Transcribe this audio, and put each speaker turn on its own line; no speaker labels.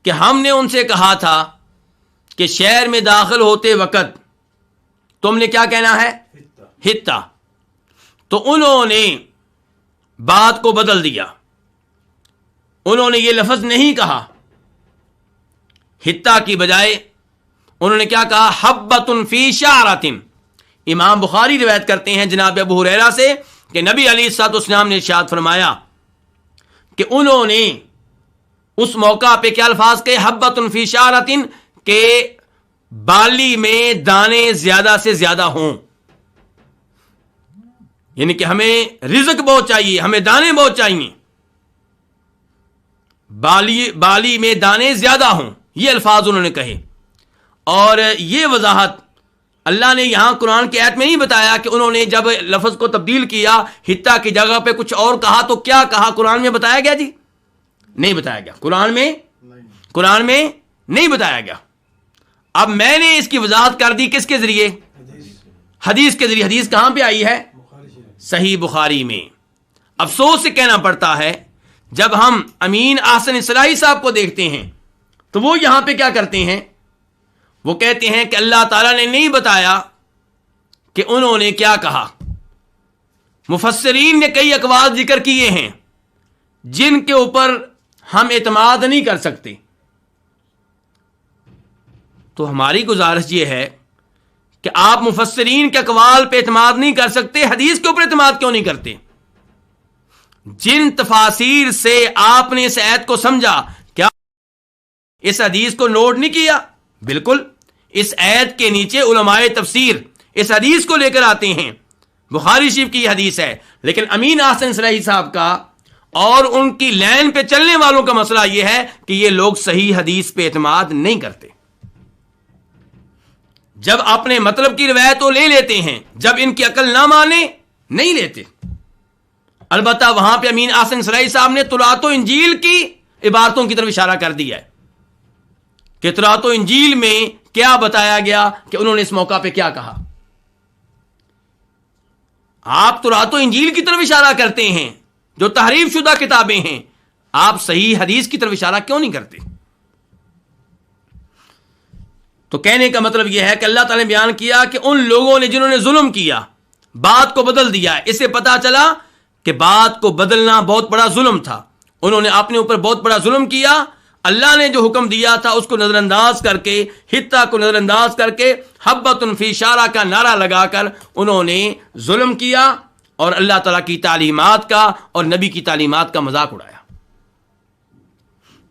کہ ہم نے ان سے کہا تھا کہ شہر میں داخل ہوتے وقت تم نے کیا کہنا ہے؟ حتہ. تو انہوں نے بات کو بدل دیا. انہوں نے یہ لفظ نہیں کہا. حتہ کی بجائے انہوں نے کیا کہا؟ حبۃ فی شعرۃ. امام بخاری روایت کرتے ہیں جناب ابو ہریرہ سے کہ نبی علیہ الصلوۃ والسلام نے ارشاد فرمایا کہ انہوں نے اس موقع پہ کیا الفاظ کہے؟ حبۃ فی شعرۃ، کہ بالی میں دانے زیادہ سے زیادہ ہوں. یعنی کہ ہمیں رزق بہت چاہیے، ہمیں دانے بہت چاہیے، بالی میں دانے زیادہ ہوں. یہ الفاظ انہوں نے کہے. اور یہ وضاحت اللہ نے یہاں قرآن کی آیت میں نہیں بتایا کہ انہوں نے جب لفظ کو تبدیل کیا حتہ کی جگہ پہ کچھ اور کہا تو کیا کہا. قرآن میں بتایا گیا؟ جی نہیں بتایا گیا. قرآن میں نہیں بتایا گیا. اب میں نے اس کی وضاحت کر دی کس کے ذریعے؟ حدیث کے ذریعے. حدیث کہاں پہ آئی ہے؟ صحیح بخاری میں. افسوس سے کہنا پڑتا ہے جب ہم امین احسن اصلاحی صاحب کو دیکھتے ہیں تو وہ یہاں پہ کیا کرتے ہیں؟ وہ کہتے ہیں کہ اللہ تعالیٰ نے نہیں بتایا کہ انہوں نے کیا کہا. مفسرین نے کئی اقوال ذکر کیے ہیں جن کے اوپر ہم اعتماد نہیں کر سکتے. تو ہماری گزارش یہ ہے کہ آپ مفسرین کے اقوال پہ اعتماد نہیں کر سکتے، حدیث کے اوپر اعتماد کیوں نہیں کرتے؟ جن تفاسیر سے آپ نے اس آیت کو سمجھا، کیا اس حدیث کو نوٹ نہیں کیا؟ بالکل. اس آیت کے نیچے علماء تفسیر اس حدیث کو لے کر آتے ہیں. بخاری شریف کی یہ حدیث ہے، لیکن امین احسن اصلاحی صاحب کا اور ان کی لائن پہ چلنے والوں کا مسئلہ یہ ہے کہ یہ لوگ صحیح حدیث پہ اعتماد نہیں کرتے. جب اپنے مطلب کی روایت تو لے لیتے ہیں، جب ان کی عقل نہ مانے نہیں لیتے. البتہ وہاں پہ امین احسن اصلاحی صاحب نے تورات و انجیل کی عبارتوں کی طرف اشارہ کر دیا ہے کہ تورات و انجیل میں کیا بتایا گیا کہ انہوں نے اس موقع پہ کیا کہا. آپ تورات و انجیل کی طرف اشارہ کرتے ہیں جو تحریف شدہ کتابیں ہیں، آپ صحیح حدیث کی طرف اشارہ کیوں نہیں کرتے؟ تو کہنے کا مطلب یہ ہے کہ اللہ تعالی نے بیان کیا کہ ان لوگوں نے جنہوں نے ظلم کیا، بات کو بدل دیا. اس سے پتا چلا کہ بات کو بدلنا بہت بڑا ظلم تھا. انہوں نے اپنے اوپر بہت بڑا ظلم کیا. اللہ نے جو حکم دیا تھا اس کو نظر انداز کر کے، حتہ کو نظر انداز کر کے، حبۃ فی شعرۃ کا نعرہ لگا کر انہوں نے ظلم کیا اور اللہ تعالیٰ کی تعلیمات کا اور نبی کی تعلیمات کا مذاق اڑایا.